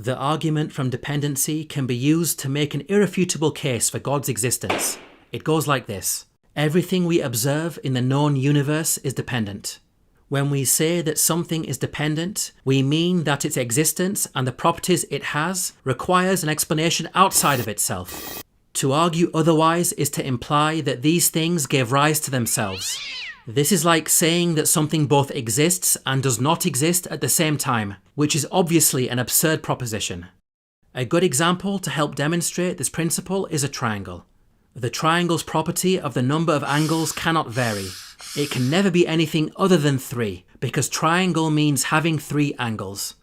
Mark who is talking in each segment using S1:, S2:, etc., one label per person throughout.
S1: The argument from dependency can be used to make an irrefutable case for God's existence. It goes like this. Everything we observe in the known universe is dependent. When we say that something is dependent, we mean that its existence and the properties it has requires an explanation outside of itself. To argue otherwise is to imply that these things gave rise to themselves. This is like saying that something both exists and does not exist at the same time, which is obviously an absurd proposition. A good example to help demonstrate this principle is a triangle. The triangle's property of the number of angles cannot vary. It can never be anything other than 3, because triangle means having 3 angles.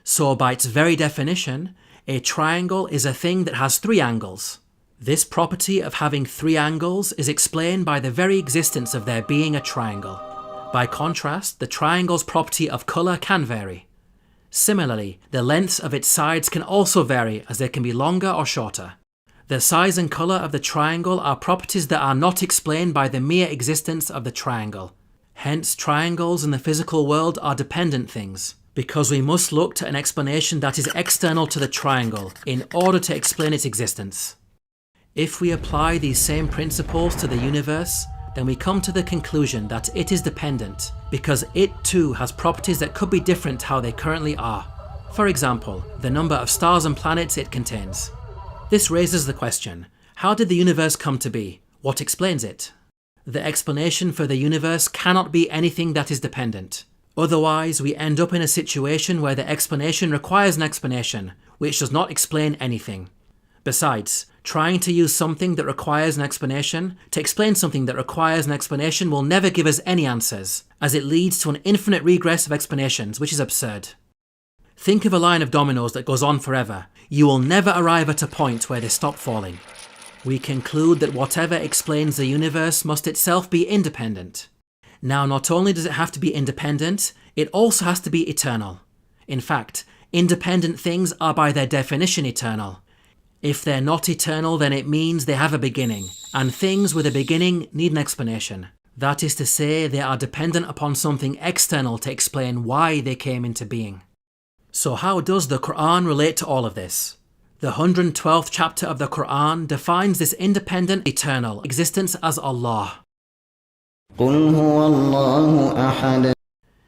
S1: So by its very definition, a triangle is a thing that has 3 angles. This property of having 3 angles is explained by the very existence of there being a triangle. By contrast, the triangle's property of colour can vary. Similarly, the lengths of its sides can also vary, as they can be longer or shorter. The size and colour of the triangle are properties that are not explained by the mere existence of the triangle. Hence, triangles in the physical world are dependent things, because we must look to an explanation that is external to the triangle in order to explain its existence. If we apply these same principles to the universe, then we come to the conclusion that it is dependent, because it too has properties that could be different to how they currently are. For example, the number of stars and planets it contains. This raises the question, how did the universe come to be? What explains it? The explanation for the universe cannot be anything that is dependent. Otherwise, we end up in a situation where the explanation requires an explanation, which does not explain anything. Besides, trying to use something that requires an explanation to explain something that requires an explanation will never give us any answers, as it leads to an infinite regress of explanations, which is absurd. Think of a line of dominoes that goes on forever. You will never arrive at a point where they stop falling. We conclude that whatever explains the universe must itself be independent. Now, not only does it have to be independent, it also has to be eternal. In fact, independent things are by their definition eternal. If they're not eternal, then it means they have a beginning, and things with a beginning need an explanation. That is to say, they are dependent upon something external to explain why they came into being. So how does the Qur'an relate to all of this? The 112th chapter of the Qur'an defines this independent, eternal existence as Allah.
S2: قُلْ هُوَ اللَّهُ أَحَدٌ.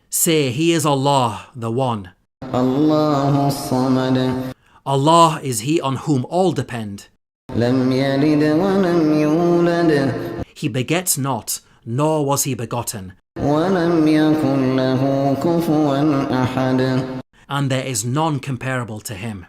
S1: Say, He is Allah, the One.
S2: اللَّهُ الصَّمَدُ.
S1: Allah is He on whom all depend.
S2: لَمْ يَلِدْ وَلَمْ يُولَدْ.
S1: He begets not, nor was He begotten.
S2: وَلَمْ يَكُنْ لَهُ كُفُوًا أَحَدٌ.
S1: And there is none comparable to Him.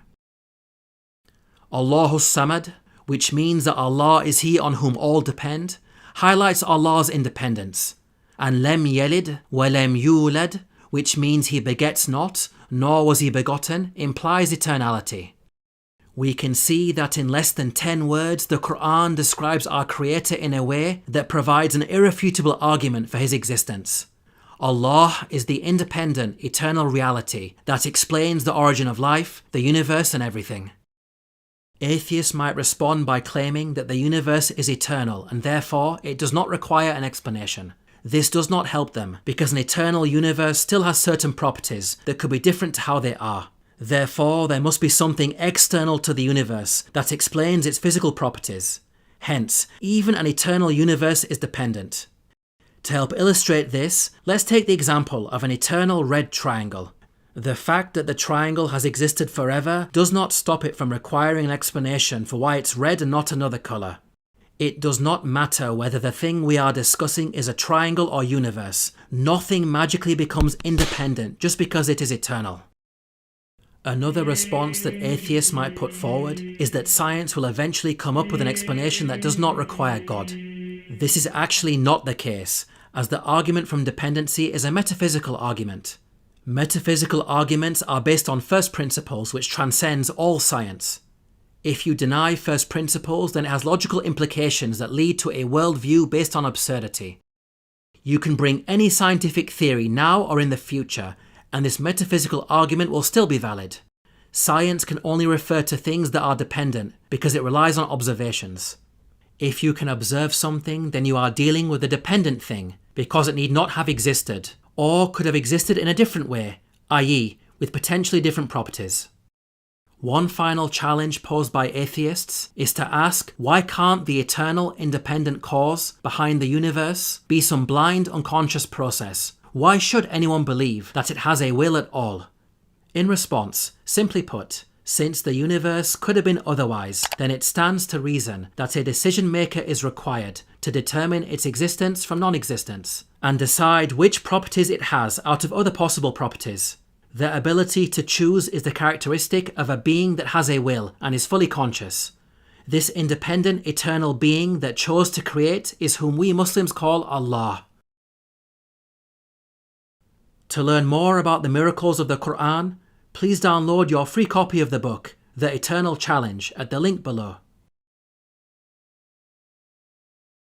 S1: Allahu Samad, which means that Allah is He on whom all depend, highlights Allah's independence. And Lam Yalid wa Lam Yulad, which means He begets not, nor was He begotten, implies eternality. We can see that in less than 10 words, the Qur'an describes our Creator in a way that provides an irrefutable argument for His existence. Allah is the independent, eternal reality that explains the origin of life, the universe, and everything. Atheists might respond by claiming that the universe is eternal and therefore it does not require an explanation. This does not help them because an eternal universe still has certain properties that could be different to how they are. Therefore, there must be something external to the universe that explains its physical properties. Hence, even an eternal universe is dependent. To help illustrate this, let's take the example of an eternal red triangle. The fact that the triangle has existed forever does not stop it from requiring an explanation for why it's red and not another colour. It does not matter whether the thing we are discussing is a triangle or universe. Nothing magically becomes independent just because it is eternal. Another response that atheists might put forward is that science will eventually come up with an explanation that does not require God. This is actually not the case, as the argument from dependency is a metaphysical argument. Metaphysical arguments are based on first principles which transcends all science. If you deny first principles, then it has logical implications that lead to a worldview based on absurdity. You can bring any scientific theory now or in the future, and this metaphysical argument will still be valid. Science can only refer to things that are dependent because it relies on observations. If you can observe something, then you are dealing with a dependent thing because it need not have existed, or could have existed in a different way, i.e., with potentially different properties. One final challenge posed by atheists is to ask, why can't the eternal independent cause behind the universe be some blind unconscious process? Why should anyone believe that it has a will at all? In response, simply put, since the universe could have been otherwise, then it stands to reason that a decision maker is required to determine its existence from non-existence and decide which properties it has out of other possible properties. The ability to choose is the characteristic of a being that has a will and is fully conscious. This independent, eternal being that chose to create is whom we Muslims call Allah. To learn more about the miracles of the Qur'an, please download your free copy of the book, The Eternal Challenge, at the link below.